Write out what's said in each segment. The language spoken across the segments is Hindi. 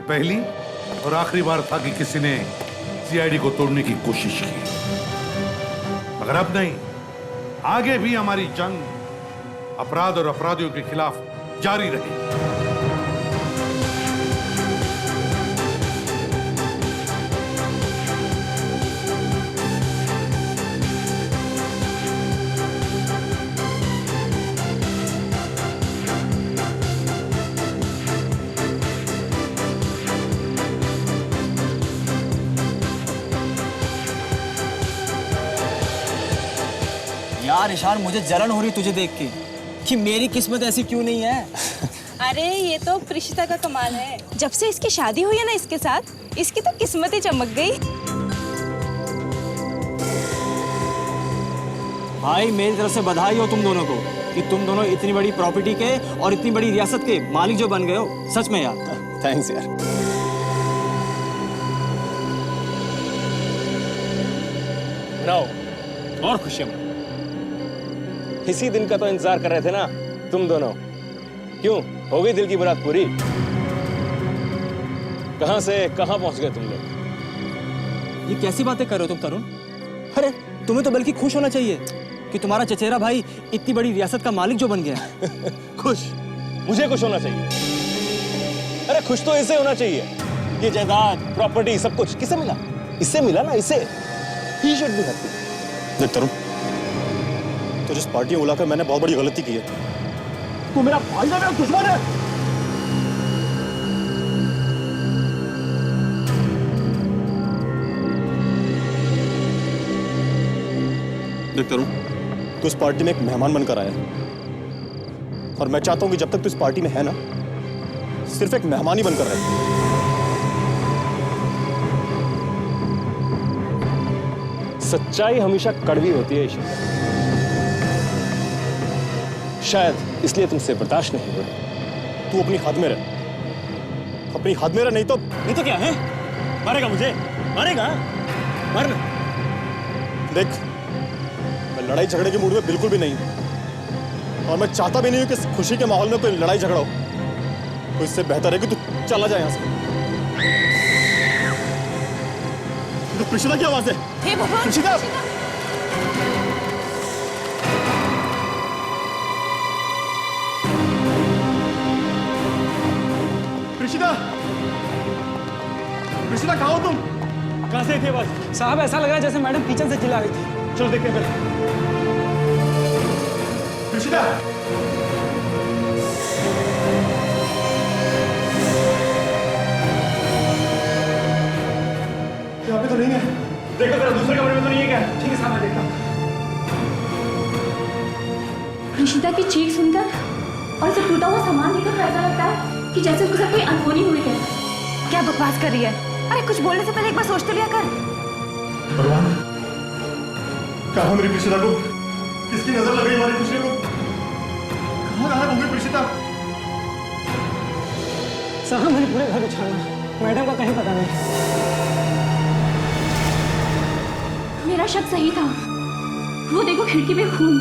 पहली और आखिरी बार था कि किसी ने सीआईडी को तोड़ने की कोशिश की, मगर अब नहीं। आगे भी हमारी जंग अपराध और अपराधियों के खिलाफ जारी रहेगी। यार ईशान, मुझे जलन हो रही तुझे देख के कि मेरी किस्मत ऐसी क्यों नहीं है। अरे ये तो प्रिशिता का कमाल है। जब से इसकी शादी हुई है ना इसके साथ, इसकी तो किस्मत ही चमक गई। भाई मेरी तरफ से बधाई हो तुम दोनों को कि तुम दोनों इतनी बड़ी प्रॉपर्टी के और इतनी बड़ी रियासत के मालिक जो बन गए हो। सच में यार थैंक्स यार। मनाओ और खुशियां मनाओ। इसी दिन का तो इंतजार कर रहे थे ना तुम दोनों। क्यों, हो गई दिल की मुराद पूरी? कहां से कहां पहुंच गए तुम लोग? ये कैसी बातें कर रहे हो तुम तरुण? अरे तुम्हें तो बल्कि खुश होना चाहिए कि तुम्हारा चचेरा भाई इतनी बड़ी रियासत का मालिक जो बन गया। खुश? मुझे खुश होना चाहिए? अरे खुश तो इसे होना चाहिए। ये जायदाद, प्रॉपर्टी, सब कुछ किसे मिला? इससे मिला ना, इसे। He should be happy. देख तरुण, तो जिस पार्टी में बुलाकर मैंने बहुत बड़ी गलती की है। तू मेरा भाई है, मेरा दुश्मन है। देख तरुण, तू इस पार्टी में एक मेहमान बनकर आया है और मैं चाहता हूं कि जब तक तू इस पार्टी में है ना, सिर्फ एक मेहमान ही बनकर रहे। सच्चाई हमेशा कड़वी होती है ईशान। शायद इसलिए तुमसे बर्दाश्त नहीं हो रहा। तू अपनी हद में रह, अपनी हद में रह, नहीं तो क्या है? मारेगा मुझे? मारेगा? मारना। देख, मैं लड़ाई झगड़े के मूड में बिल्कुल भी नहीं हूं और मैं चाहता भी नहीं हूं कि इस खुशी के माहौल में कोई लड़ाई झगड़ा हो। तो इससे बेहतर है कि तू चला जाए यहां से। तो प्रिशिता की आवाज है। हे भगवान! प्रिशिता! प्रिशिता! प्रिशिता कहाँ हो तुम? कहां से थे बस? साहब ऐसा लग रहा है जैसे मैडम किचन से चिल्ला रही थी। चलो देखते हैं पहले। प्रिशिता! यहाँ पे तो नहीं है। देखो जरा दूसरे कमरे में तो नहीं है क्या? ठीक है साहब, मैं देखता हूं। प्रिशिता की चीख सुनकर और उसे टूटा हुआ सामान देखकर ऐसा लगता है कि जैसे उसके साथ कोई अनहोनी हुई है। क्या बकवास कर रही है? अरे कुछ बोलने से पहले एक बार सोच तो लिया कर। भगवान, कहाँ मेरी प्रिशिता को? किसकी नजर लग गई हमारी खुशी को? कहाँ गायब हो गई प्रिशिता? साहब मैंने पूरे घर को छाना, मैडम का कहीं पता नहीं। मेरा शक सही था। वो देखो खिड़की पे खून।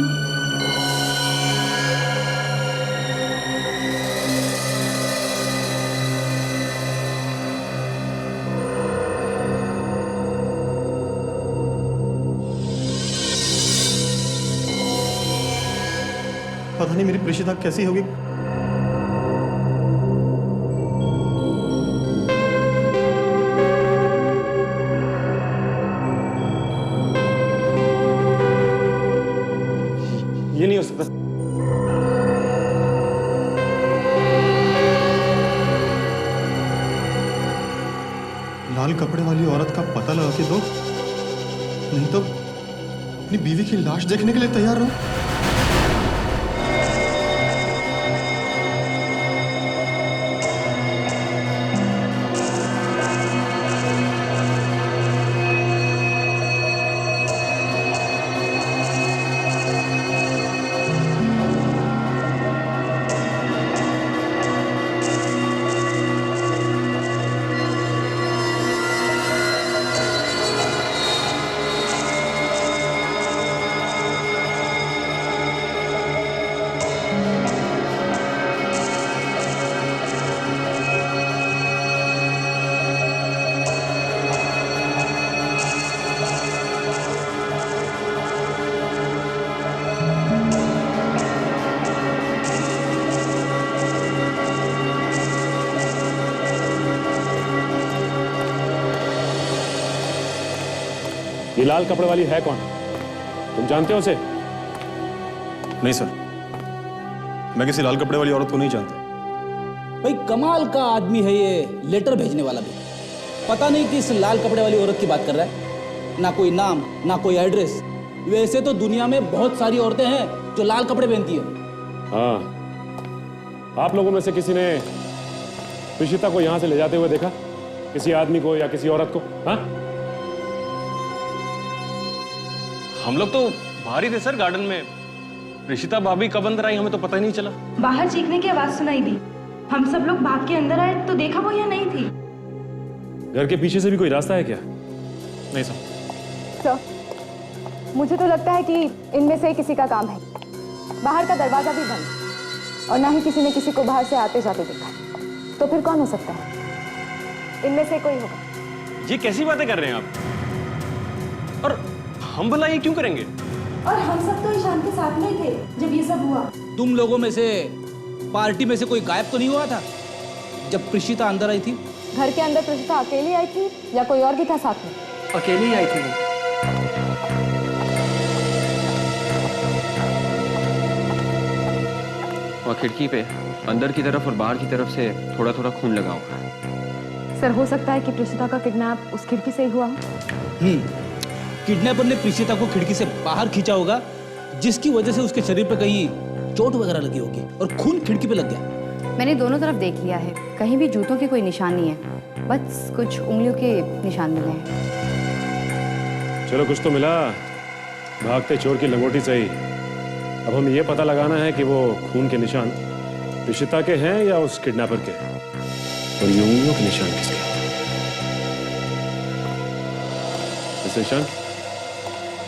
पता नहीं मेरी प्रिशिता कैसी होगी। ये नहीं हो सकता। लाल कपड़े वाली औरत का पता लगा के दो, नहीं तो अपनी बीवी की लाश देखने के लिए तैयार रहो। ये लाल कपड़े वाली है कौन? तुम जानते हो उसे? नहीं सर, मैं किसी लाल कपड़े वाली औरत को नहीं जानता। भाई कमाल का आदमी है ये, लेटर भेजने वाला भी। पता नहीं किस लाल कपड़े वाली औरत की बात कर रहा है। ना कोई नाम, ना कोई एड्रेस। वैसे तो दुनिया में बहुत सारी औरतें हैं जो लाल कपड़े पहनती है। हाँ, आप लोगों में से किसी ने प्रीशिता को यहां से ले जाते हुए देखा? किसी आदमी को या किसी औरत को? हाँ? हम लोग तो बाहर ही थे सर, गार्डन में। प्रीशिता भाभी कब अंदर आई हमें तो पता ही नहीं चला। बाहर चीखने की आवाज सुनाई दी, हम सब लोग भाग के अंदर आए तो देखा वो यहाँ नहीं थी। घर के पीछे से भी कोई रास्ता है क्या? नहीं सर। सर, मुझे तो लगता है कि इनमें से किसी का काम है। बाहर का दरवाजा भी बंद और ना ही किसी ने किसी को बाहर से आते जाते देखा। तो फिर कौन हो सकता है? इनमें से कोई होगा। ये कैसी बातें कर रहे हैं आप? और हम भला ये क्यों करेंगे? और हम सब तो ईशान के साथ में थे जब ये सब हुआ। तुम लोगों में से पार्टी में से कोई गायब तो नहीं हुआ था जब प्रीशिता अंदर आई थी? घर के अंदर प्रीशिता अकेली आई थी या कोई और भी था साथ में? अकेली आई थी वो। और खिड़की पे अंदर की तरफ और बाहर की तरफ से थोड़ा थोड़ा खून लगा हुआ है। सर, हो सकता है कि प्रीशिता का किडनैप उस खिड़की से ही हुआ हो। किडनैपर ने प्रीशिता को खिड़की से बाहर खींचा होगा, जिसकी वजह से उसके शरीर पे कहीं चोट वगैरह लगी होगी और खून खिड़की पे लग गया। मैंने दोनों तरफ देख लिया है, कहीं भी जूतों की कोई निशान नहीं है, बस कुछ उंगलियों के निशान मिले हैं। चलो कुछ तो मिला, भागते चोर की लंगोटी सही। अब हम ये पता लगाना है कि वो खून के निशान प्रीशिता के हैं या उस किडनैपर के, और ये उंगलियों के निशान किसके? मिस्टर ईशान,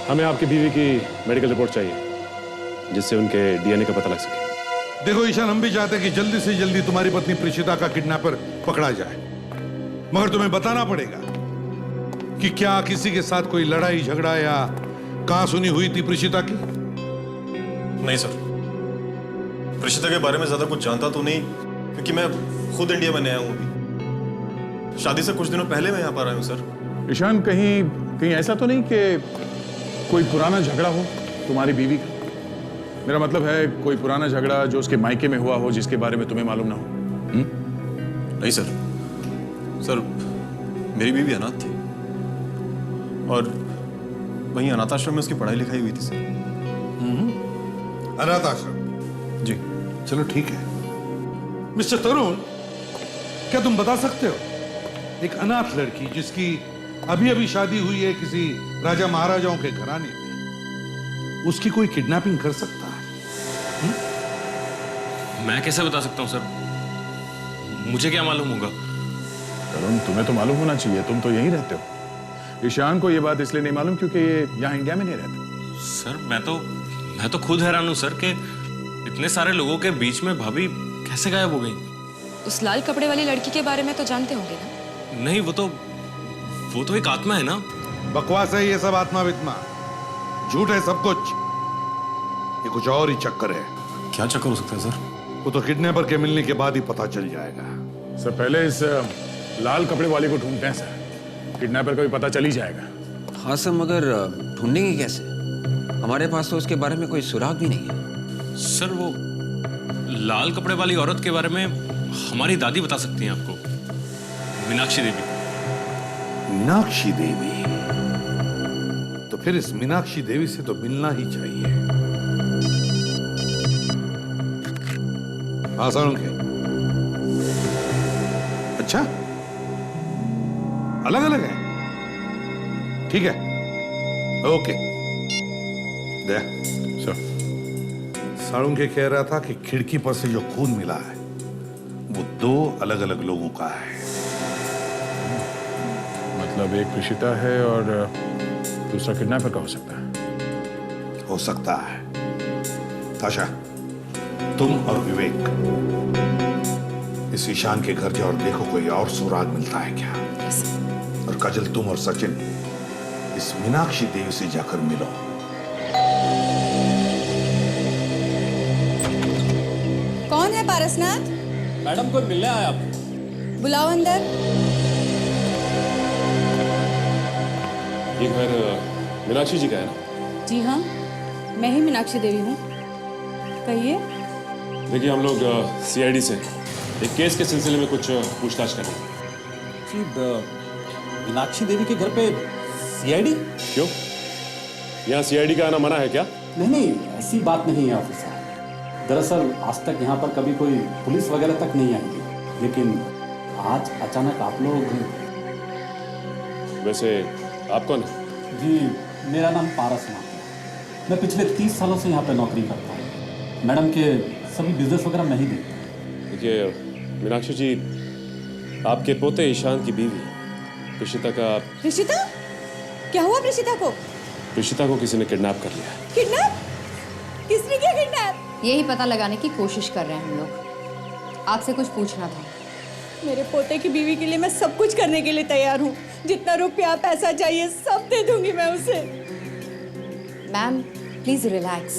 हमें आपकी बीवी की मेडिकल रिपोर्ट चाहिए जिससे उनके डीएनए का पता लग सके। देखो ईशान, हम भी चाहते हैं कि जल्दी से जल्दी तुम्हारी पत्नी प्रीशिता का किडनैपर पकड़ा जाए, मगर तुम्हें बताना पड़ेगा कि क्या किसी के साथ कोई लड़ाई झगड़ा या कहासुनी हुई थी प्रीशिता की? नहीं सर, प्रीशिता के बारे में ज्यादा कुछ जानता तो नहीं, क्योंकि मैं खुद इंडिया में नया हूं अभी। शादी से कुछ दिनों पहले मैं यहाँ पर आया हूँ सर। ईशान, कहीं ऐसा तो नहीं कि कोई पुराना झगड़ा हो तुम्हारी बीवी का? मेरा मतलब है कोई पुराना झगड़ा जो उसके मायके में हुआ हो, जिसके बारे में तुम्हें मालूम ना हो। नहीं सर, सर मेरी बीवी अनाथ थी और वहीं अनाथ आश्रम में उसकी पढ़ाई लिखाई हुई थी सर। अनाथ आश्रम? जी। चलो ठीक है। मिस्टर तरुण, क्या तुम बता सकते हो, एक अनाथ लड़की जिसकी अभी अभी शादी हुई है किसी राजा महाराजाओं के घराने में, उसकी कोई किडनैपिंग कर सकता है? मैं कैसे बता सकता हूँ सर, मुझे क्या मालूम होगा? तरुण, तुम्हें तो मालूम होना चाहिए, तुम तो यहीं रहते हो। ईशान को ये बात इसलिए नहीं मालूम क्योंकि ये यहाँ इंडिया में नहीं रहते। सर मैं तो खुद हैरान हूँ सर कि इतने सारे लोगों के बीच में भाभी कैसे गायब हो गई। उस लाल कपड़े वाली लड़की के बारे में तो जानते होंगे ना? नहीं, वो तो एक आत्मा है ना। बकवास है ये सब, आत्मा वित्मा झूठ है सब कुछ। ये कुछ और ही चक्कर है। क्या चक्कर हो सकता है सर? वो तो किडनैपर के मिलने के बाद ही पता चल जाएगा। सर, पहले इस लाल कपड़े वाले को ढूंढते हैं सर, किडनैपर का भी पता चल ही जाएगा। हाँ सर, मगर ढूंढेंगे कैसे? हमारे पास तो उसके बारे में कोई सुराग भी नहीं है। सर वो लाल कपड़े वाली औरत के बारे में हमारी दादी बता सकती हैं आपको, मीनाक्षी देवी। मीनाक्षी देवी? तो फिर इस मीनाक्षी देवी से तो मिलना ही चाहिए। आसान के अच्छा, अलग अलग है, ठीक है, ओके। दे सर, साळुंखे कह रहा था कि खिड़की पर से जो खून मिला है वो 2 अलग अलग लोगों का है। मतलब एक प्रीशिता है और दूसरा किडनैपर का हो सकता है। हो सकता है। आशा, तुम और विवेक इस ईशान के घर जाओ और देखो कोई और सुराग मिलता है क्या। और काजल, तुम और सचिन इस मीनाक्षी देवी से जाकर मिलो। कौन है पारसनाथ? मैडम, कोई मिलने आया आपको? बुलाओ अंदर। ये घर मीनाक्षी जी का है ना? जी हाँ, मैं ही मीनाक्षी देवी हूँ। कहिए। देखिए, हम लोग सीआईडी से एक केस के सिलसिले में कुछ पूछताछ कर रहे हैं। जी, मीनाक्षी देवी के घर पे सीआईडी? क्यों? यहाँ सीआईडी का आना मना है क्या? नहीं, ऐसी बात नहीं है ऑफिसर। दरअसल आज तक यहाँ पर कभी कोई पुलिस वगैरह तक नहीं आई थी, लेकिन आज अचानक आप लोग। वैसे आप कौन है? जी, मेरा नाम पारस नाम है। मैं पिछले 30 सालों से यहाँ पे नौकरी करता हूँ। मैडम के सभी बिजनेस वगैरह मैं ही देखता हूँ। देखिए मीनाक्षी जी, आपके पोते ईशान की बीवी प्रीशिता का। प्रीशिता? क्या हुआ प्रीशिता को? प्रीशिता को किसी ने किडनैप कर लिया है। किडनैप? किसने किया किडनैप? यही पता लगाने की कोशिश कर रहे हैं हम लोग। आपसे कुछ पूछना था। मेरे पोते की बीवी के लिए मैं सब कुछ करने के लिए तैयार हूँ। जितना रुपया पैसा चाहिए सब दे दूंगी मैं उसे। Ma'am please relax.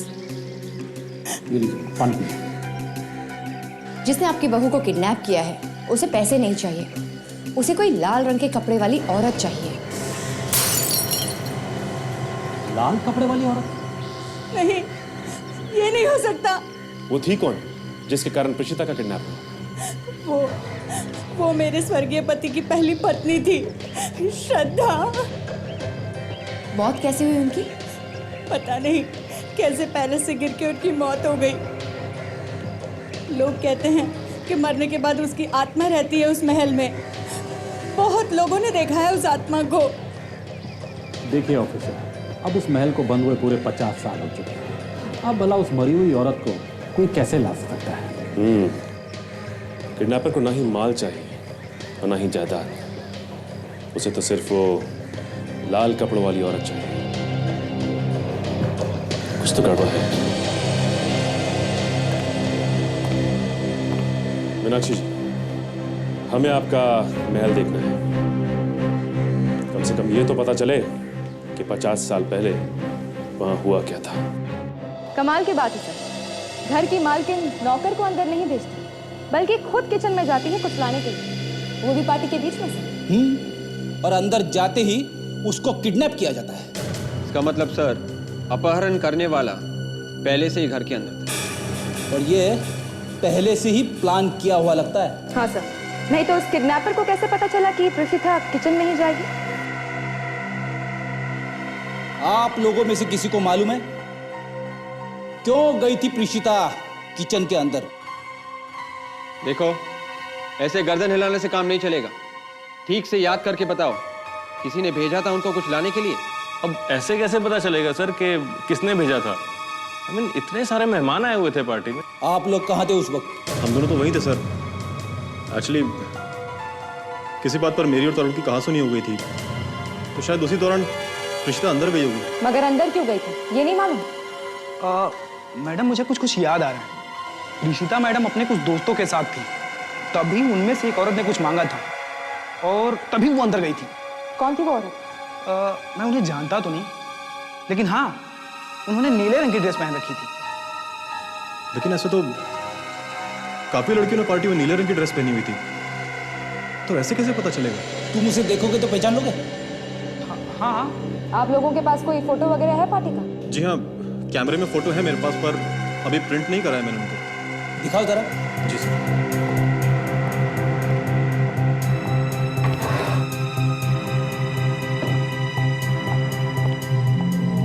जिसने आपकी बहू को किडनैप किया है उसे पैसे नहीं चाहिए, उसे कोई लाल रंग के कपड़े वाली औरत चाहिए। लाल कपड़े वाली औरत? नहीं, ये नहीं हो सकता। वो थी कौन जिसके कारण प्रीशिता का किडनैप हुआ? वो मेरे स्वर्गीय पति की पहली पत्नी थी, श्रद्धा। मौत कैसे हुई उनकी? पता नहीं कैसे पैलेस से गिर के उनकी मौत हो गई। लोग कहते हैं कि मरने के बाद उसकी आत्मा रहती है उस महल में। बहुत लोगों ने देखा है उस आत्मा को। देखिए ऑफिसर, अब उस महल को बंद हुए पूरे 50 साल हो चुके हैं। अब भला उस मरी हुई औरत को कोई कैसे ला सकता है? किडनैपर को ना ही माल चाहिए और ना ही जायदाद, उसे तो सिर्फ वो लाल कपड़ों वाली औरत चाहिए। कुछ तो गड़बड़ है। मीनाक्षी जी, हमें आपका महल देखना है। कम से कम ये तो पता चले कि 50 साल पहले वहां हुआ क्या था। कमाल की बात है सर। घर की मालकिन नौकर को अंदर नहीं भेजती, बल्कि खुद किचन में जाती है कुछ लाने के लिए, वो भी पार्टी के बीच में से। और अंदर जाते ही उसको किडनैप किया जाता है। इसका मतलब सर, अपहरण करने वाला पहले से ही घर के अंदर था। और ये पहले से ही प्लान किया हुआ लगता है। हाँ सर, नहीं तो उस किडनैपर को कैसे पता चला कि प्रीशिता किचन में ही जाएगी? आप लोगों में से किसी को मालूम है क्यों गई थी प्रीशिता किचन के अंदर? देखो, ऐसे गर्दन हिलाने से काम नहीं चलेगा। ठीक से याद करके बताओ, किसी ने भेजा था उनको कुछ लाने के लिए? अब ऐसे कैसे पता चलेगा सर कि किसने भेजा था? इतने सारे मेहमान आए हुए थे पार्टी में। आप लोग कहाँ थे उस वक्त? हम दोनों तो वहीं थे सर। एक्चुअली किसी बात पर मेरी और तरुण की कहासुनी हो गई थी, तो शायद उसी दौरान प्रीशिता अंदर गई होगी। मगर अंदर क्यों गई थी ये नहीं मालूम? मैडम मुझे कुछ याद आ रहा है। प्रीशिता मैडम अपने कुछ दोस्तों के साथ थी, तभी उनमें से एक औरत ने कुछ मांगा था और तभी वो अंदर गई थी। कौन थी वो औरत? मैं उन्हें जानता तो नहीं, लेकिन हाँ, उन्होंने नीले रंग की ड्रेस पहन रखी थी। लेकिन ऐसे तो काफी लड़कियों ने पार्टी में नीले रंग की ड्रेस पहनी हुई थी, तो ऐसे कैसे पता चलेगा? तुम उसे देखोगे तो पहचान लोगे? हाँ। आप लोगों के पास कोई फोटो वगैरह है पार्टी का? जी हाँ, कैमरे में फोटो है मेरे पास, पर अभी प्रिंट नहीं करा है मैंने उनको। दिखाओ जरा। जी सर।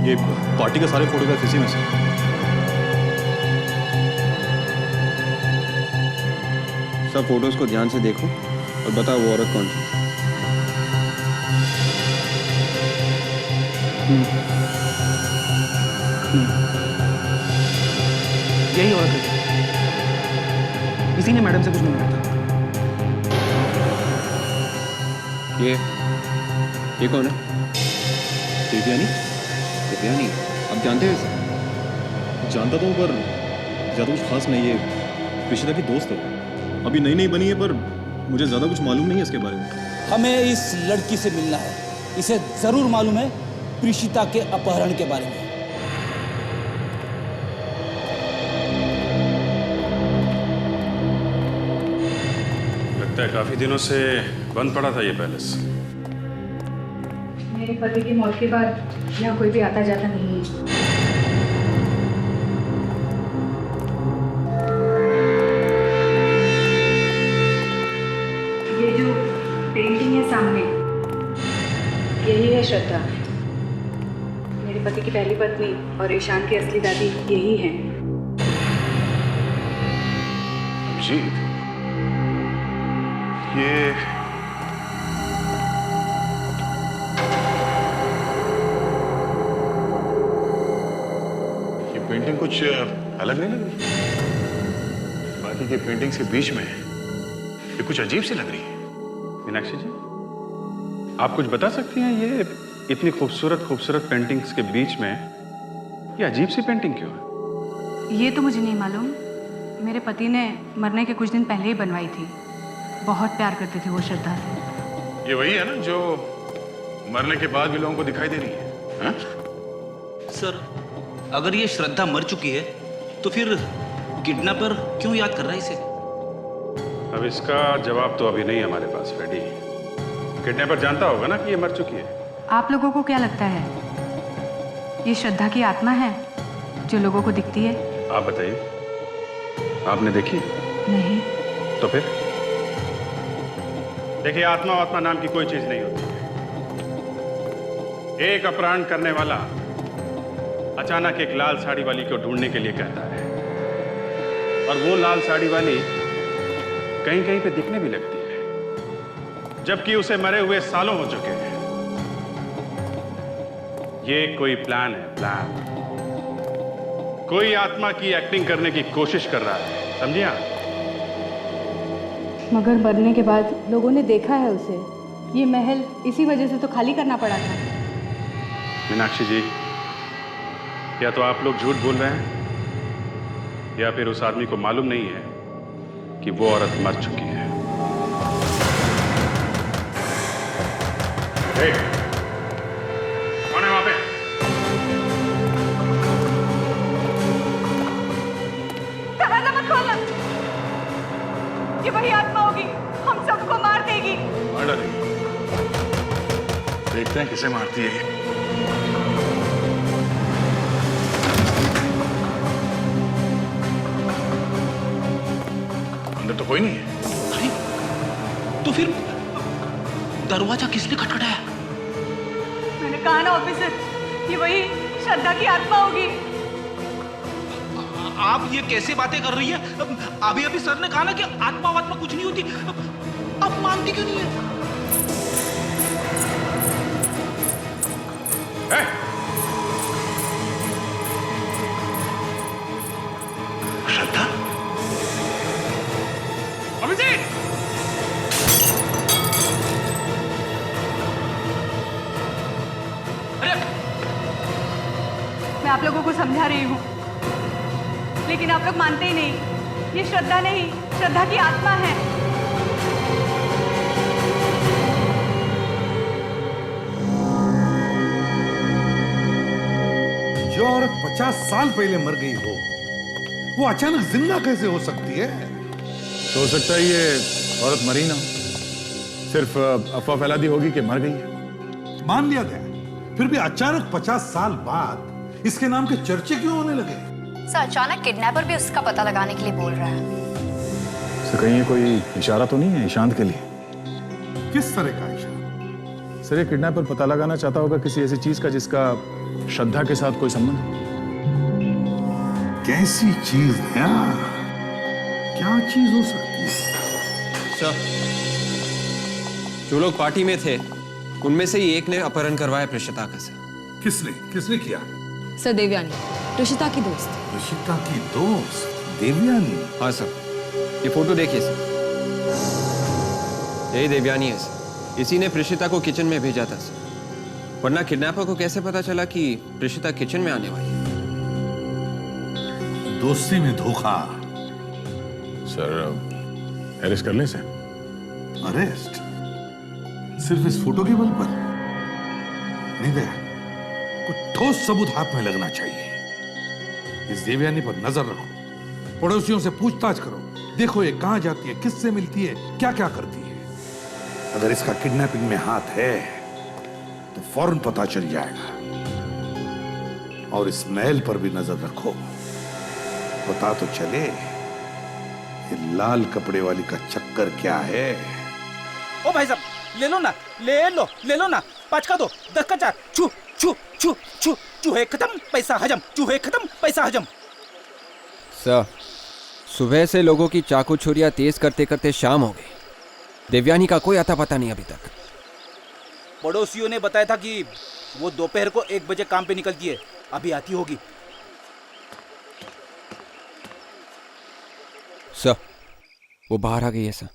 ये पार्टी का सारे फोटोग्राफ इसी में से। सब फोटोज को ध्यान से देखो और बताओ वो औरत कौन थी। यही औरत है, इसी ने मैडम से कुछ मांगा था। ये कौन है? देवयानी। देवयानी? आप जानते हो इसे? जानता तो हूँ, पर ज़्यादा कुछ खास नहीं है। प्रीशिता की दोस्त है, अभी नई नई बनी है, पर मुझे ज़्यादा कुछ मालूम नहीं है इसके बारे में। हमें इस लड़की से मिलना है। इसे जरूर मालूम है प्रीशिता के अपहरण के बारे में। लगता है काफी दिनों से बंद पड़ा था ये पैलेस। मेरे पति की मौत के बाद यहाँ कोई भी आता जाता नहीं है। ये जो पेंटिंग है सामने, यही है श्रद्धा। मेरे पति की पहली पत्नी और ईशान की असली दादी यही है। अभिजीत, ये पेंटिंग कुछ अलग नहीं लग रही? बाकी के पेंटिंग्स के बीच में ये कुछ अजीब सी लग रही है। मीनाक्षी जी, आप कुछ बता सकती हैं ये इतनी खूबसूरत पेंटिंग्स के बीच में ये अजीब सी पेंटिंग क्यों है? ये तो मुझे नहीं मालूम। मेरे पति ने मरने के कुछ दिन पहले ही बनवाई थी। बहुत प्यार करते थे वो श्रद्धा से। ये वही है ना जो मरने के बाद भी लोगों को दिखाई दे रही है? हाँ? सर, अगर ये श्रद्धा मर चुकी है तो फिर किडनैपर क्यों याद कर रहा है इसे? अब इसका जवाब तो अभी नहीं है हमारे पास, फ्रेडी। किडनैपर जानता होगा ना कि ये मर चुकी है। आप लोगों को क्या लगता है ये श्रद्धा की आत्मा है जो लोगों को दिखती है? आप बताइए, आपने देखी? नहीं। तो फिर देखिए, आत्मा नाम की कोई चीज नहीं होती है। एक अपराध करने वाला अचानक एक लाल साड़ी वाली को ढूंढने के लिए कहता है, और वो लाल साड़ी वाली कहीं कहीं पे दिखने भी लगती है, जबकि उसे मरे हुए सालों हो चुके हैं। ये कोई प्लान है, प्लान। कोई आत्मा की एक्टिंग करने की कोशिश कर रहा है, समझिए आप? मगर मरने के बाद लोगों ने देखा है उसे। ये महल इसी वजह से तो खाली करना पड़ा था। मीनाक्षी जी, या तो आप लोग झूठ बोल रहे हैं या फिर उस आदमी को मालूम नहीं है कि वो औरत मर चुकी है। कौन है वहां पे? दरवाजा मत खोलना। ये वही आत्मा होगी, हम सबको मार देगी। मार डालेगी। देखते हैं किसे मारती है ये। अंदर तो कोई नहीं है। अरे, तो फिर दरवाजा किसने खटखटाया? मैंने कहा ना ऑफिसर, ये वही श्रद्धा की आत्मा होगी। आप ये कैसे बातें कर रही है? अभी अभी सर ने कहा ना कि आत्मा वात्मा कुछ नहीं होती। आप मानती क्यों नहीं है? श्रद्धा, अभिजीत! मैं आप लोगों को समझा रही हूँ, लेकिन आप लोग मानते ही नहीं। ये श्रद्धा नहीं, श्रद्धा की आत्मा है। जो औरत 50 साल पहले मर गई हो, वो अचानक जिंदा कैसे हो सकती है? तो हो सकता है ये औरत मरी ना हो, सिर्फ अफवाह फैला दी होगी कि मर गई है। मान लिया गया, फिर भी अचानक 50 साल बाद इसके नाम के चर्चे क्यों होने लगे? सर, अचानक किडनैपर भी उसका पता लगाने के लिए बोल रहा है। सर, कहीं ये कोई इशारा तो नहीं है ईशांत के लिए? किस तरह का इशारा? सर, ये किडनैपर पता लगाना चाहता होगा किसी ऐसी चीज का जिसका श्रद्धा के साथ कोई संबंध हो। कैसी चीज है? क्या चीज हो सकती है? सर, जो लोग पार्टी में थे उनमें से ही एक ने अपहरण करवाया प्रेषिता का। सर, किसने किया? सर, देवयानी, ऋषिता की दोस्त। ऋषिता की दोस्त देवयानी? हाँ सर, ये फोटो देखिए सर, यही देवयानी है सर। इसी ने प्रेषिता को किचन में भेजा था सर, वरना किडनैपर को कैसे पता चला कि प्रेषिता किचन में आने वाली है? दोस्ती में धोखा। सर, अरेस्ट कर लें सर? अरेस्ट? सिर्फ इस फोटो के बल पर? नहीं दया, कुछ ठोस सबूत हाथ में लगना चाहिए। इस देवयानी पर नजर रखो, पड़ोसियों से पूछताछ करो, देखो ये कहां जाती है, किससे मिलती है, क्या क्या करती है। अगर इसका किडनैपिंग में हाथ है तो फौरन पता चल जाएगा। और इस महल पर भी नजर रखो, पता तो चले ये लाल कपड़े वाली का चक्कर क्या है। ओ भाई साहब, ले लो ना, ले लो ना, 5 का 2, 10 का 4, छू छू छू छू, चूहे खत्म पैसा हजम, चूहे खत्म पैसा हजम। सर, सुबह से लोगों की चाकू छुरियां तेज करते करते शाम हो गई। देवयानी का कोई अता पता नहीं अभी तक। पड़ोसियों ने बताया था कि वो दोपहर को 1 बजे काम पे निकलती है, अभी आती होगी। सर, वो बाहर आ गई है सर।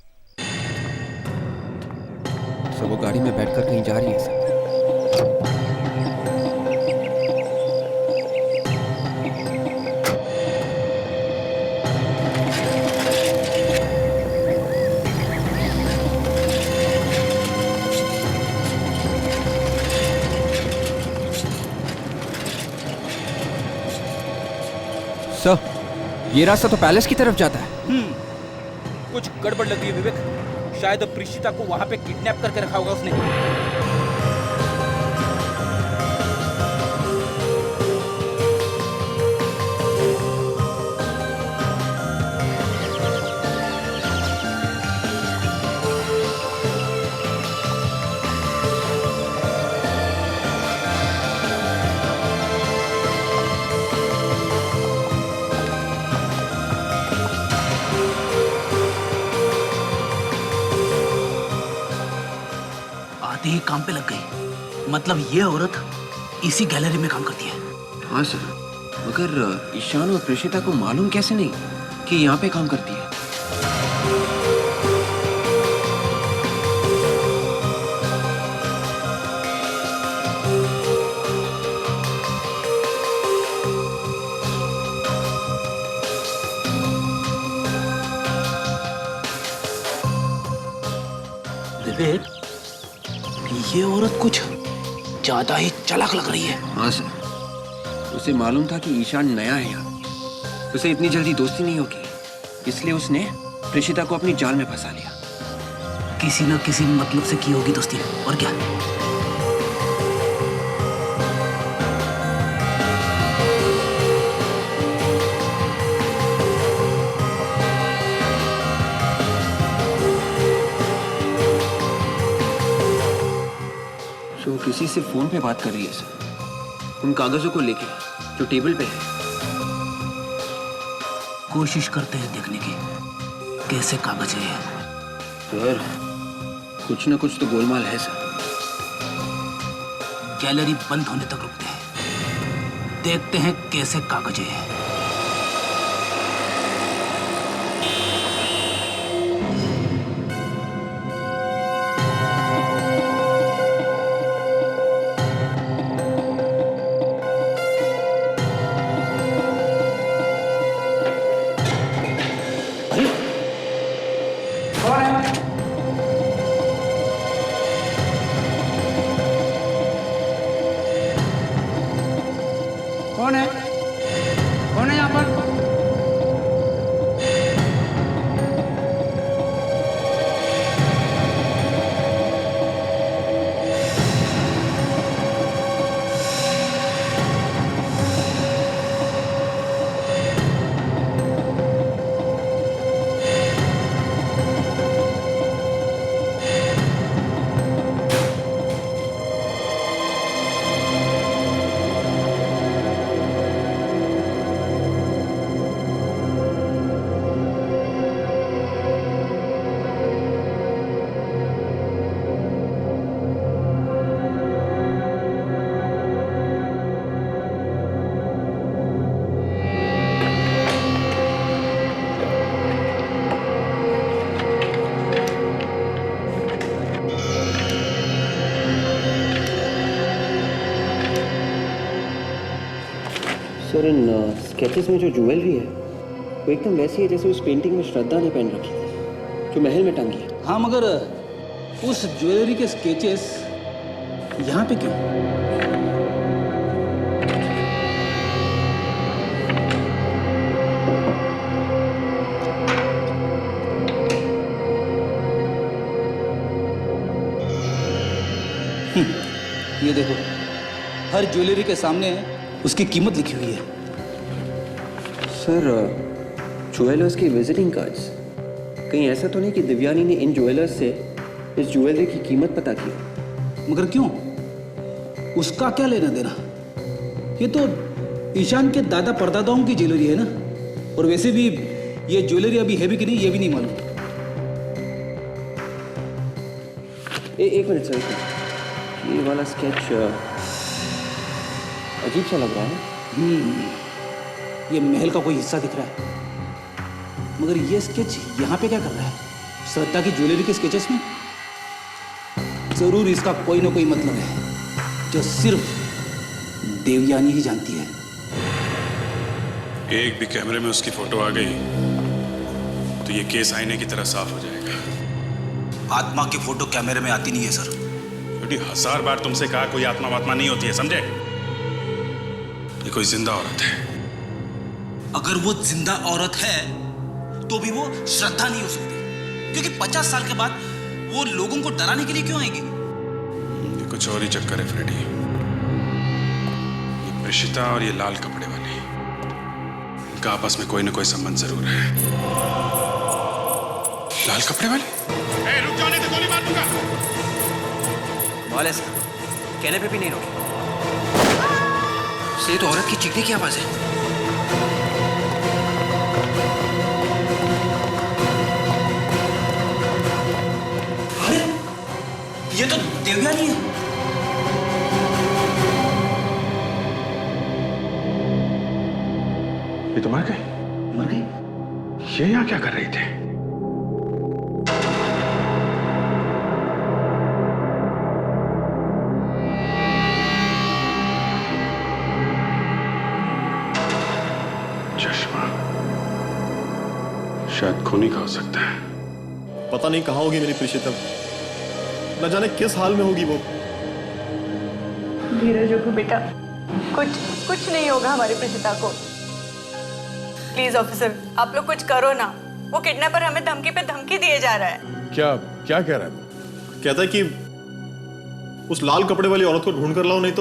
वो गाड़ी में बैठकर कहीं जा रही है सर। सर, ये रास्ता तो पैलेस की तरफ जाता है। कुछ गड़बड़ लग रही है विवेक, शायद प्रीशिता को वहां पे किडनैप करके रखा होगा उसने। आते ही काम पे लग गई, मतलब ये औरत इसी गैलरी में काम करती है। हाँ सर, मगर ईशान और प्रीशिता को मालूम कैसे नहीं कि यहाँ पे काम करती है? विवेक, ये औरत कुछ ज्यादा ही चालाक लग रही है। हाँ सर, उसे मालूम था कि ईशान नया है यहाँ, उसे इतनी जल्दी दोस्ती नहीं होगी, इसलिए उसने प्रीशिता को अपनी जाल में फंसा लिया। किसी न किसी मतलब से की होगी दोस्ती, और क्या। तो किसी से फोन पे बात कर रही है सर, उन कागजों को लेके जो टेबल पे है। कोशिश करते हैं देखने की कैसे कागज है ये। सर, कुछ ना कुछ तो गोलमाल है सर। गैलरी बंद होने तक रुकते हैं, देखते हैं कैसे कागज है। कौन है? कौन है यहाँ पर? सर, इन स्केचेस में जो ज्वेलरी है वो एकदम वैसी है जैसे उस पेंटिंग में श्रद्धा ने पहन रखी थी, जो महल में टंगी है। हाँ, मगर उस ज्वेलरी के स्केचेस यहाँ पे क्यों? ये देखो, हर ज्वेलरी के सामने उसकी कीमत लिखी हुई है। सर, ज्वेलर्स की विजिटिंग कार्ड्स, कहीं ऐसा तो नहीं कि दिव्यानी ने इन ज्वेलर्स से इस ज्वेलरी की कीमत पता की? मगर क्यों? उसका क्या लेना देना? ये तो ईशान के दादा परदादाओं की ज्वेलरी है ना। और वैसे भी ये ज्वेलरी अभी है भी कि नहीं ये भी नहीं मालूम। एक मिनट सर, ये वाला स्केच अजीब सा लग रहा है। ये महल का कोई हिस्सा दिख रहा है, मगर ये स्केच यहाँ पे क्या कर रहा है? श्रद्धा की ज्वेलरी के स्केचेस में जरूर इसका कोई ना कोई मतलब है जो सिर्फ देवयानी ही जानती है। एक भी कैमरे में उसकी फोटो आ गई तो ये केस आईने की तरह साफ हो जाएगा। आत्मा की फोटो कैमरे में आती नहीं है सर। बेटी, 1000 बार तुमसे कहा कोई आत्मा वात्मा नहीं होती है, समझे? ये कोई जिंदा औरत है। अगर वो जिंदा औरत है तो भी वो श्रद्धा नहीं हो सकती, क्योंकि 50 साल के बाद वो लोगों को डराने के लिए क्यों आएगी? ये कुछ और ही चक्कर है फ्रेडी। ये प्रिशिता और ये लाल कपड़े वाली, इनका आपस में कोई ना कोई संबंध जरूर है। लाल कपड़े वाले? रुक जाओ नहीं तो गोली मार दूंगा। वाले सर, कहने पे भी नहीं रोके। ये तो औरत की चीखने की आवाज है। अरे, ये तो देवयानी है। ये तो मर गई। मर गई? ये यहाँ क्या कर रही थे? चश्मा शायद खूनी का हो सकता है। पता नहीं कहाँ होगी मेरी प्रिशिता, न जाने किस हाल में होगी वो। धीरज रखो बेटा, कुछ नहीं होगा हमारी प्रिशिता को। प्लीज ऑफिसर, आप लोग कुछ करो ना। वो किडनैपर हमें धमकी पे धमकी दिए जा रहा है। क्या क्या कह रहा है? कहता है कि उस लाल कपड़े वाली औरत को ढूंढ कर लाओ, नहीं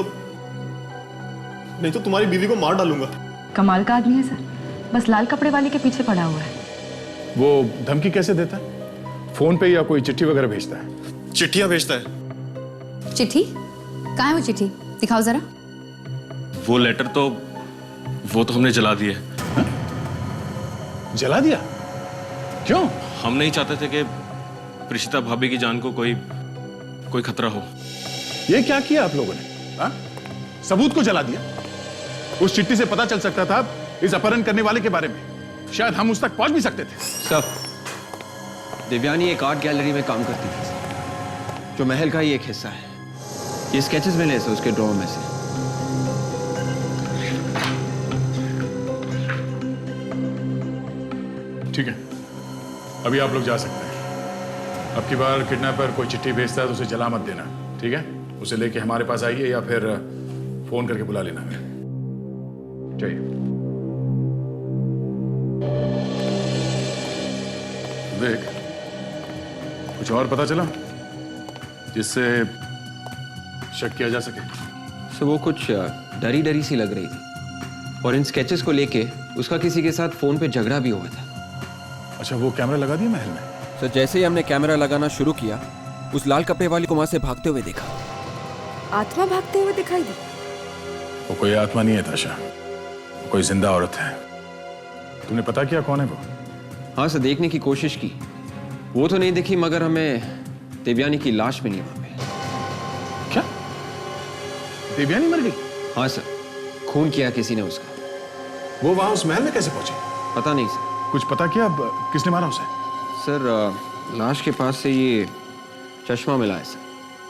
तो तुम्हारी बीवी को मार डालूंगा। कमाल का आदमी है सर, बस लाल कपड़े वाले के पीछे पड़ा हुआ है। वो धमकी कैसे देता है? फोन पे या कोई चिट्ठी वगैरह भेजता है? चिट्ठियां भेजता है। चिट्ठी? कहाँ है वो चिट्ठी? दिखाओ जरा। वो लेटर तो हमने जला दिए। जला दिया? क्यों? हम नहीं चाहते थे कि प्रिशिता भाभी की जान को कोई खतरा हो। ये क्या किया आप लोगों ने? हा? सबूत को जला दिया? उस चिट्ठी से पता चल सकता था इस अपहरण करने वाले के बारे में। शायद हम उस तक पहुंच भी सकते थे। सब दिव्यानी एक आर्ट गैलरी में काम करती थी, जो महल का ही एक हिस्सा है। ये स्केचेस मिले से उसके ड्रॉवर में से। ठीक है, अभी आप लोग जा सकते हैं। अब की बार किडनैपर कोई चिट्ठी भेजता है तो उसे जला मत देना, ठीक है? उसे लेके हमारे पास आइए या फिर फोन करके बुला लेना है। चाहिए देख, कुछ और पता चला जिससे शक किया जा सके? सो वो कुछ डरी डरी सी लग रही थी, और इन स्केचेस को लेके उसका किसी के साथ फोन पे झगड़ा भी हुआ था। अच्छा, वो कैमरा लगा दिया महल में? तो जैसे ही हमने कैमरा लगाना शुरू किया, उस लाल कपड़े वाली को वहां से भागते हुए देखा। आत्मा भागते हुए दिखाई दी? वो कोई आत्मा नहीं है ताशा, वो कोई जिंदा औरत है। तुमने पता किया कौन है वो? हाँ सर, देखने की कोशिश की। वो तो नहीं दिखी, मगर हमें देवयानी की लाश मिली वहां पे। क्या? देवयानी मर गई? हाँ सर, खून किया किसी ने उसका। वो वहां उस महल में कैसे पहुंची? पता नहीं सर। कुछ पता किया अब किसने मारा उसे? सर, लाश के पास से ये चश्मा मिला है सर,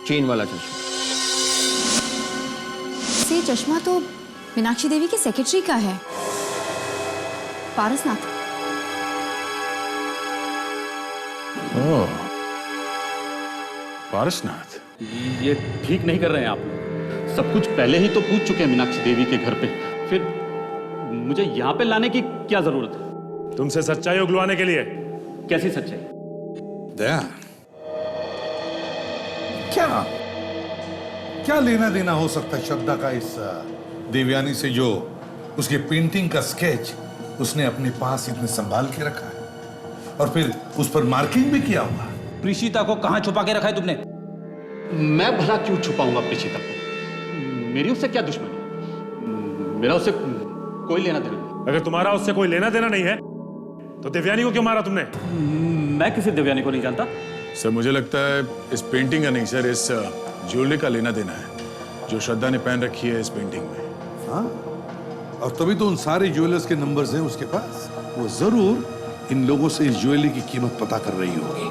चेन वाला चश्मा। ये चश्मा तो मीनाक्षी देवी के सेक्रेटरी का है, पारसनाथ। ओह, पारसनाथ। ये ठीक नहीं कर रहे हैं आप लोग। सब कुछ पहले ही तो पूछ चुके हैं मीनाक्षी देवी के घर पे, फिर मुझे यहाँ पे लाने की क्या जरूरत है? तुमसे सच्चाई उगलवाने के लिए। कैसी सच्चाई? दया, क्या क्या लेना देना हो सकता है श्रद्धा का इस देवयानी से, जो उसके पेंटिंग का स्केच उसने अपने पास इतने संभाल के रखा है और फिर उस पर मार्किंग भी किया हुआ। प्रीशिता को कहां छुपा के रखा है तुमने? मैं भला क्यों छुपाऊंगा प्रीशिता को? मेरी उससे क्या दुश्मनी? मेरा उससे कोई लेना देना नहीं। अगर तुम्हारा उससे कोई लेना देना नहीं है तो देवयानी को क्यों मारा तुमने? मैं किसी देवयानी को नहीं जानता। सर मुझे लगता है इस पेंटिंग का नहीं सर, इस ज्वेलरी का लेना देना है जो श्रद्धा ने पहन रखी है इस पेंटिंग में। हाँ, और तभी तो उन सारे ज्वेलर्स के नंबर्स हैं उसके पास। वो जरूर इन लोगों से इस ज्वेलरी की कीमत पता कर रही होगी।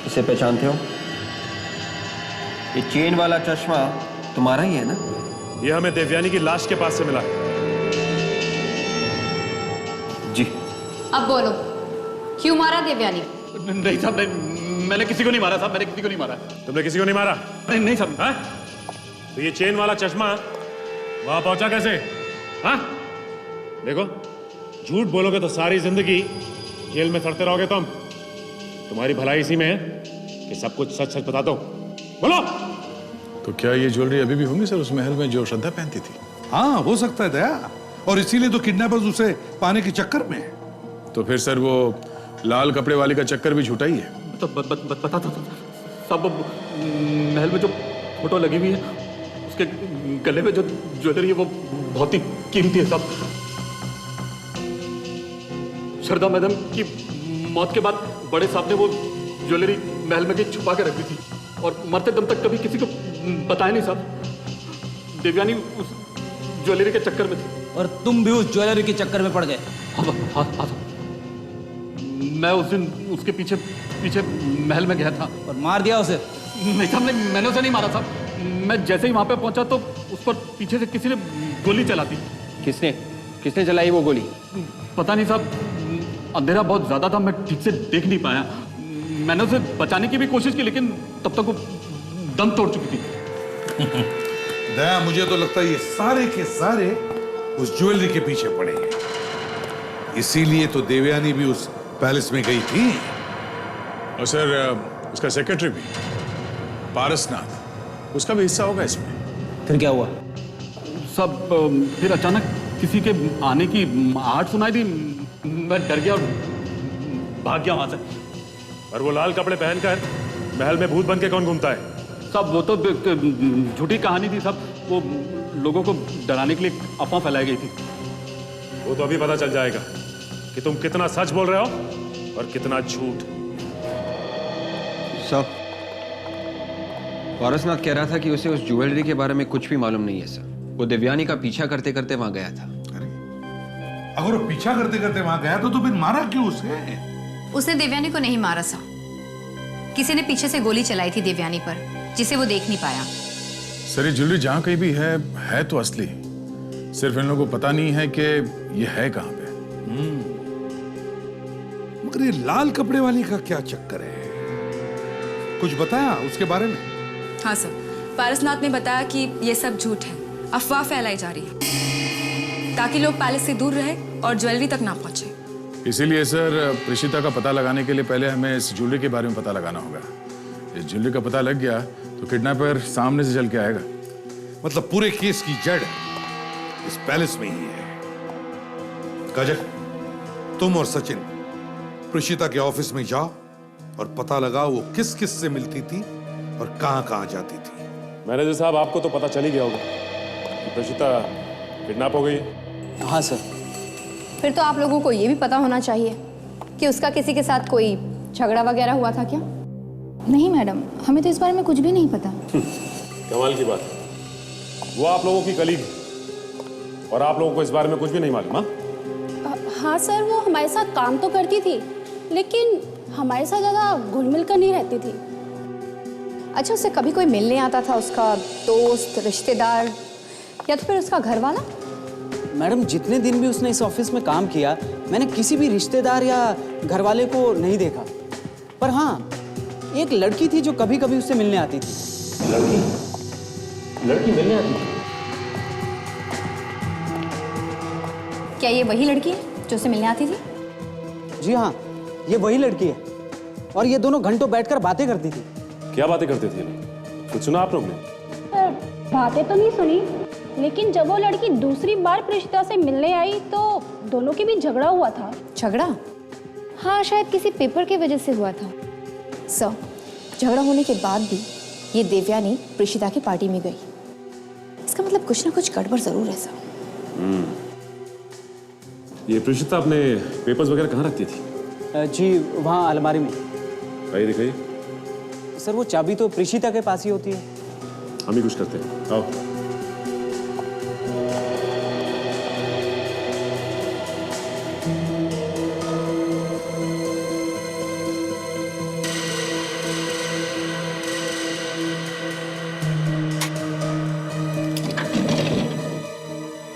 इसे पहचानते हो? ये चेन वाला चश्मा तुम्हारा ही है ना? ये हमें देवयानी की लाश के पास से मिला है। जी। अब बोलो, क्यों मारा देवयानी? नहीं साहब, मैंने किसी को नहीं मारा साहब, मैंने किसी को नहीं मारा। तुमने किसी को नहीं मारा? नहीं साहब। हाँ? तो ये चेन वाला चश्मा वहां पहुंचा कैसे? हाँ? देखो, झूठ बोलोगे तो सारी जिंदगी जेल में सड़ते रहोगे तुम। तुम्हारी भलाई इसी में है कि सब कुछ सच सच बता दो। बोलो। तो क्या ये ज्वेलरी अभी भी होंगी सर उस महल में जो श्रद्धा पहनती थी? हाँ, हो सकता है दया, और इसीलिए तो किडनैपर्स उसे पाने के चक्कर में है। तो फिर सर वो लाल कपड़े वाली का चक्कर भी झूठा ही है। तो बता दो सब, महल में जो फोटो लगी हुई है उसके गले में जो ज्वेलरी है वो बहुत ही कीमती है सब। श्रद्धा मैडम की मौत के बाद बड़े साहब ने वो ज्वेलरी महल में कहीं छुपा के रख दी थी और मरते दम तक कभी किसी को बताया नहीं साहब। देवयानी उस ज्वेलरी के चक्कर में थी। और तुम भी उस ज्वेलरी के चक्कर में पड़ गए? हाँ। मैं उस दिन उसके पीछे पीछे महल में गया था। और मार दिया उसे? नहीं साहब, मैंने उसे नहीं मारा साहब। मैं जैसे ही वहां पे पहुंचा तो उस पर पीछे से किसी ने गोली चला दी। किसने चलाई वो गोली? पता नहीं साहब, अंधेरा बहुत ज्यादा था, मैं ठीक से देख नहीं पाया। मैंने उसे बचाने की भी कोशिश की लेकिन तब तक वो दम तोड़ चुकी थी। दया, मुझे तो लगता है ये सारे के सारे उस ज्वेलरी के पीछे पड़े हैं। इसीलिए तो देवयानी भी उस पैलेस में गई थी। और सर उसका सेक्रेटरी भी पारसनाथ, उसका भी हिस्सा होगा इसमें। फिर क्या हुआ? सब फिर अचानक किसी के आने की आहट सुनाई दी। मैं डर गया और भाग गया वहां से। और वो लाल कपड़े पहनकर महल में भूत बन के कौन घूमता है? सब वो तो झूठी कहानी थी सब। वो लोगों को डराने के लिए अफवाह फैलाई गई थी। वो तो अभी पता चल जाएगा कि तुम कितना सच बोल रहे हो और कितना झूठ। सब पारसनाथ कह रहा था कि उसे उस ज्वेलरी के बारे में कुछ भी मालूम नहीं है सर। वो देवयानी का पीछा करते करते वहां गया था। अगर वो पीछा करते करते वहां गया तो फिर मारा क्यों उसे? उसने देवयानी को नहीं मारा सा। किसी ने पीछे से गोली चलाई थी देवयानी पर, जिसे वो देख नहीं पाया। सर ये ज्वेलरी जहां कहीं भी है तो असली, सिर्फ इन लोगों को पता नहीं है कि ये है कहां पे। मगर ये लाल कपड़े वाली का क्या चक्कर है? कुछ बताया उसके बारे में? हाँ सर, पारसनाथ ने बताया कि ये सब झूठ है, अफवाह फैलाई जा रही है ताकि लोग पैलेस से दूर रहे और ज्वेलरी तक ना पहुंचे। इसीलिए सर प्रीशिता का पता लगाने के लिए पहले हमें इस ज्वेलरी के बारे में पता लगाना होगा। इस ज्वेलरी का पता लग गया तो किडनैपर सामने से चल के आएगा। मतलब पूरे केस की जड़ इस पैलेस में ही है। काजल, तुम और सचिन प्रीशिता के ऑफिस में जाओ और पता लगाओ वो किस किस से मिलती थी और कहां कहां जाती थी। मैनेजर साहब, आपको तो पता चल ही गया होगा कि प्रीशिता किडनैप हो गई। हाँ सर। फिर तो आप लोगों को ये भी पता होना चाहिए कि उसका किसी के साथ कोई झगड़ा वगैरह हुआ था क्या? नहीं मैडम, हमें तो इस बारे में कुछ भी नहीं पता। कमाल की बात है। वो आप लोगों की कलीग और आप लोगों को इस बारे में कुछ भी नहीं मालूम? हाँ सर, वो हमारे साथ काम तो करती थी लेकिन हमारे साथ ज़्यादा घुल मिल कर नहीं रहती थी। अच्छा, उससे कभी कोई मिलने आता था? उसका दोस्त, रिश्तेदार या तो फिर उसका घर वाला? मैडम, जितने दिन भी उसने इस ऑफिस में काम किया मैंने किसी भी रिश्तेदार या घर वाले को नहीं देखा। पर हाँ, एक लड़की थी जो कभी कभी उससे मिलने आती थी। लड़की मिलने आती थी? क्या ये वही लड़की है जो उससे मिलने आती थी? जी हाँ, ये वही लड़की है। और ये दोनों घंटों बैठकर बातें करती थी। क्या बातें करते थे ये लोग? कुछ सुना आप लोग ने? बातें तो नहीं सुनी, लेकिन जब वो लड़की दूसरी बार प्रीशिता से मिलने आई तो दोनों के बीच झगड़ा हुआ था। झगड़ा? हाँ, शायद किसी पेपर की वजह से हुआ था। सर, झगड़ा होने के बाद भी ये देवयानी प्रीशिता की पार्टी में गई। इसका मतलब कुछ ना कुछ गड़बड़ जरूर है सर। ये प्रीशिता अपने पेपर्स वगैरह कहाँ रखती थी? जी वहाँ अलमारी में। आइए दिखाइए। सर वो चाबी तो प्रीशिता के पास ही होती है। हम ही कुछ करते हैं, आओ।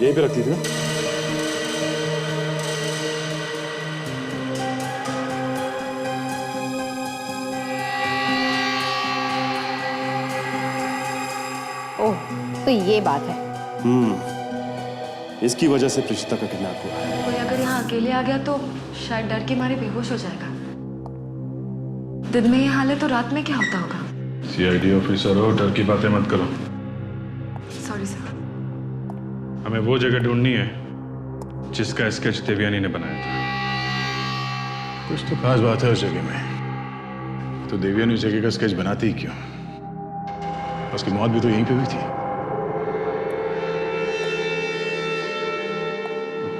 यहीं पे रखती थी ना? ओह, तो ये बात है। इसकी वजह से प्रीशिता का किडनैप हुआ है। कोई अगर यहाँ अकेले आ गया तो शायद डर के मारे बेहोश हो जाएगा। दिन में ये हाल है तो रात में क्या होता होगा? सीआईडी ऑफिसर हो, डर की बातें मत करो। Sorry sir. हमें वो जगह ढूंढनी है जिसका स्केच देवयानी ने बनाया था। कुछ तो खास बात है उस जगह में। तो देवयानी उस जगह का स्केच बनाती ही क्यों? उसकी मौत भी तो यहीं पे हुई थी।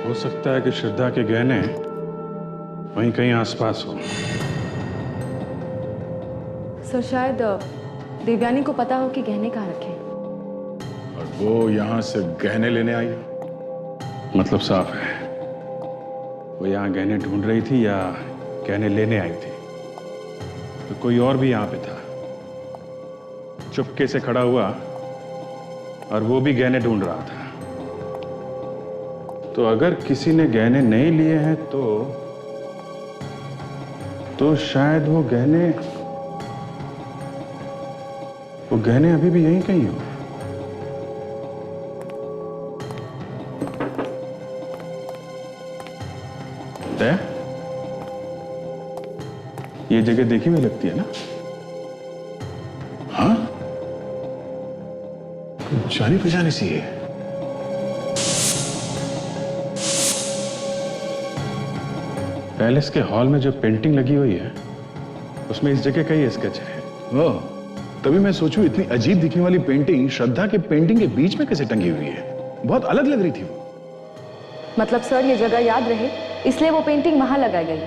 हो सकता है कि श्रद्धा के गहने वहीं कहीं आसपास हो। सर, शायद देवयानी को पता हो कि गहने कहाँ रखे। और वो यहाँ से गहने लेने आई? मतलब साफ है, वो यहाँ गहने ढूंढ रही थी या गहने लेने आई थी। तो कोई और भी यहाँ पे था, चुपके से खड़ा हुआ और वो भी गहने ढूंढ रहा था। तो अगर किसी ने गहने नहीं लिए हैं तो शायद वो गहने अभी भी यहीं कहीं हो। ये जगह देखी हुई लगती है ना? हाँ, जानी पहचानी सी है। पैलेस के हॉल में जो पेंटिंग लगी हुई है उसमें इस जगह का ही स्केच है। ओह, तभी मैं सोचूं इतनी अजीब दिखने वाली पेंटिंग श्रद्धा के पेंटिंग के बीच में कैसे टंगी हुई है? बहुत अलग लग रही थी वो। मतलब सर, ये जगह याद रहे इसलिए वो पेंटिंग वहां लगाई गई।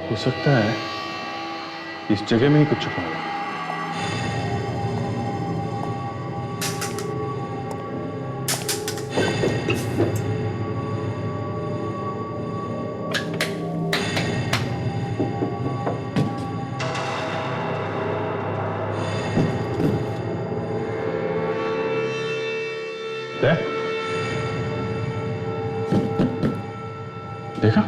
हो सकता है इस जगह में ही कुछ छुपा हुआ है। देखा?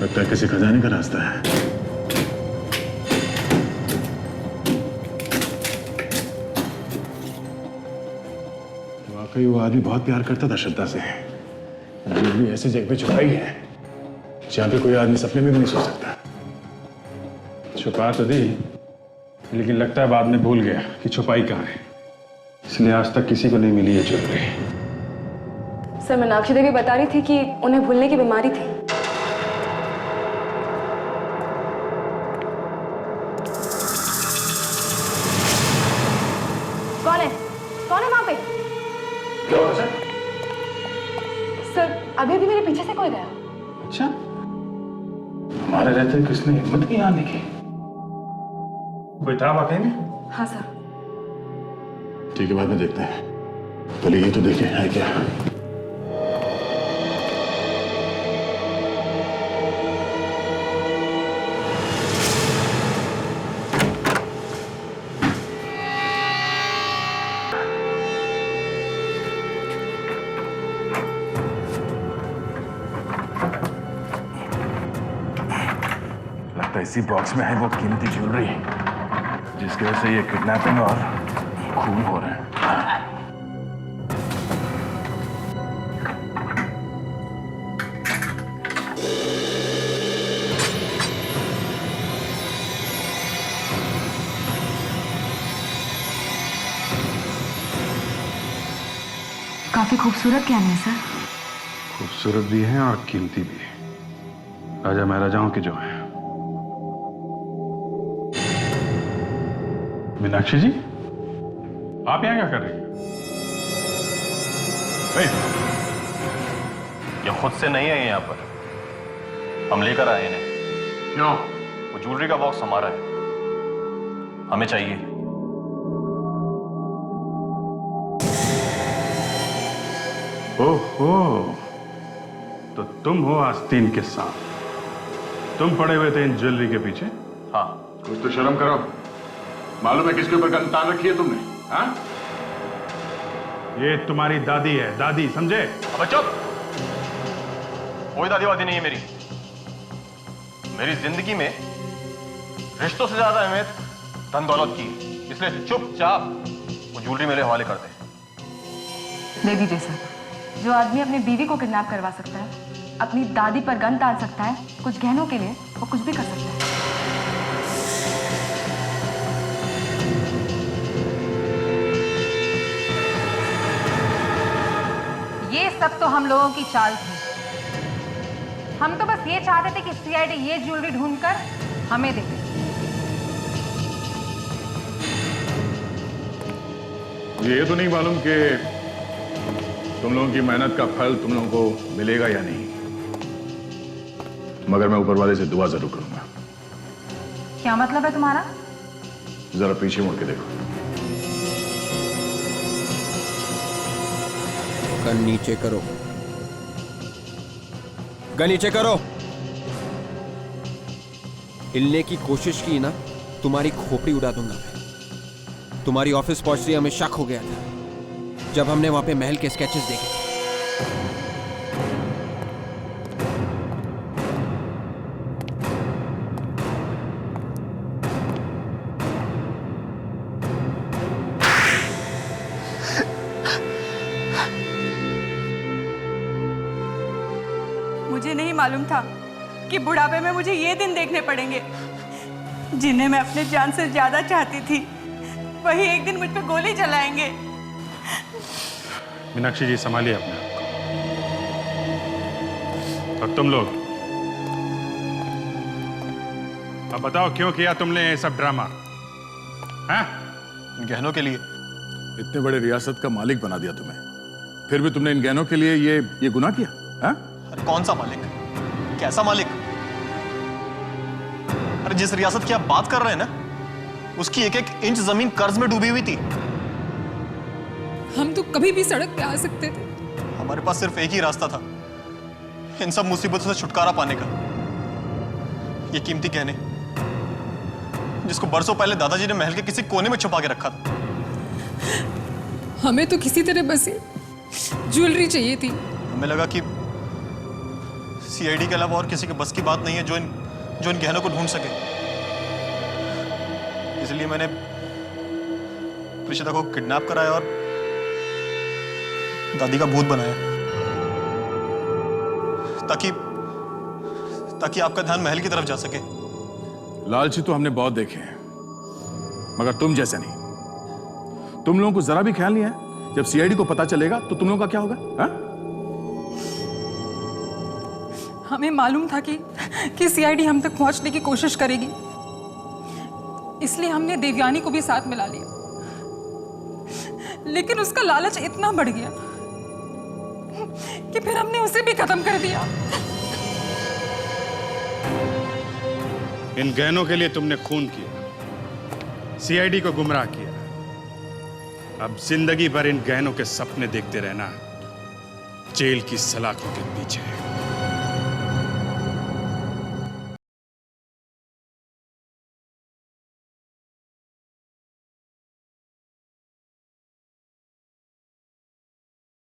लगता है किसी खजाने का रास्ता है। वाकई वो आदमी बहुत प्यार करता था श्रद्धा से। ये भी ऐसी जगह पे छुपाई है जहां पे कोई आदमी सपने में भी नहीं सो सकता। छुपा तो दी, लेकिन लगता है बाद में भूल गया कि छुपाई कहाँ है, इसलिए आज तक किसी को नहीं मिली ये ज्वेलरी। सर, मीनाक्षी देवी बता रही थी कि उन्हें भूलने की बीमारी थी। कौन है वहां पे? क्या हुआ सर? सर, अभी अभी मेरे पीछे से कोई गया। अच्छा, हमारे रहते किसने हिम्मत की आने की? कोई था वाकई में? हाँ सर। ठीक है, बाद में देखते हैं। पहले ये तो देखें है क्या। लगता है इसी बॉक्स में है वो कीमती ज्वेलरी जिसकी वजह से ये किडनैपिंग और खून हो रहे हैं। काफी खूबसूरत क्या है सर? खूबसूरत भी है और कीमती भी। राजा महाराजाओं के जो है। मीनाक्षी जी, आप यहां क्या कर रही हैं? ये खुद से नहीं है यहाँ पर, हम लेकर आए इन्हें। क्यों? वो ज्वेलरी का बॉक्स हमारा है, हमें चाहिए। ओहो, तो तुम हो आस्तीन के साथ। तुम पड़े हुए थे इन ज्वेलरी के पीछे? हाँ। कुछ तो शर्म करो। मालूम है किसके ऊपर गन तान रखी है तुमने? हाँ? ये तुम्हारी दादी है, दादी, समझे? अब चुप। कोई दादी वादी नहीं है मेरी। मेरी जिंदगी में रिश्तों से ज्यादा अहमियत धन दौलत की, इसलिए चुपचाप वो ज्वेलरी मेरे हवाले कर दे। दे दीजिए सर। जो आदमी अपनी बीवी को किडनैप करवा सकता है, अपनी दादी पर गन तान सकता है, कुछ गहनों के लिए वो कुछ भी कर सकता है। ये सब तो हम लोगों की चाल थी। हम तो बस ये चाहते थे कि सीआईडी ये ज्वेलरी ढूंढकर हमें दे दे। ये तो नहीं मालूम कि तुम लोगों की मेहनत का फल तुम लोगों को मिलेगा या नहीं, मगर मैं ऊपर वाले से दुआ जरूर करूंगा। क्या मतलब है तुम्हारा? जरा पीछे मुड़ के देखो। गन नीचे करो, गन नीचे करो। हिलने की कोशिश की ना, तुम्हारी खोपड़ी उड़ा दूंगा मैं। तुम्हारी ऑफिस पहुंचते हमें शक हो गया था जब हमने वहां पे महल के स्केचेस देखे। मुझे नहीं मालूम था कि बुढ़ापे में मुझे ये दिन देखने पड़ेंगे। जिन्हें मैं अपने जान से ज्यादा चाहती थी, वही एक दिन मुझ पे गोली चलाएंगे। मीनाक्षी जी, संभालिए अपने आप को। और तुम लोग अब बताओ, क्यों किया तुमने ये सब ड्रामा? हैं? इन गहनों के लिए। इतने बड़े रियासत का मालिक बना दिया तुम्हें, फिर भी तुमने इन गहनों के लिए ये गुनाह किया? हैं? अरे कौन सा मालिक? कैसा मालिक? अरे जिस रियासत की आप बात कर रहे हैं ना, उसकी एक एक इंच जमीन कर्ज में डूबी हुई थी। हम तो कभी भी सड़क पे आ सकते थे। हमारे पास सिर्फ एक ही रास्ता था इन सब मुसीबतों से छुटकारा पाने का। ये कीमती गहने जिसको बरसों पहले दादाजी ने महल के किसी कोने में छुपा के रखा था। हमें तो किसी तरह बस ज्वेलरी चाहिए थी। हमें लगा कि सीआईडी के अलावा और किसी के बस की बात नहीं है जो इन गहनों को ढूंढ सके। इसलिए मैंने प्रीशिता को किडनैप कराया और दादी का भूत बनाया, ताकि आपका ध्यान महल की तरफ जा सके। लालची तो हमने बहुत देखे हैं, मगर तुम जैसे नहीं। तुम लोगों को जरा भी ख्याल नहीं है जब सीआईडी को पता चलेगा तो तुम लोगों का क्या होगा? हा? हमें मालूम था कि सीआईडी हम तक पहुंचने की कोशिश करेगी, इसलिए हमने देवयानी को भी साथ मिला लिया। लेकिन उसका लालच इतना बढ़ गया कि फिर हमने उसे भी खत्म कर दिया। इन गहनों के लिए तुमने खून किया, सीआईडी को गुमराह किया। अब जिंदगी भर इन गहनों के सपने देखते रहना, जेल की सलाखों के पीछे।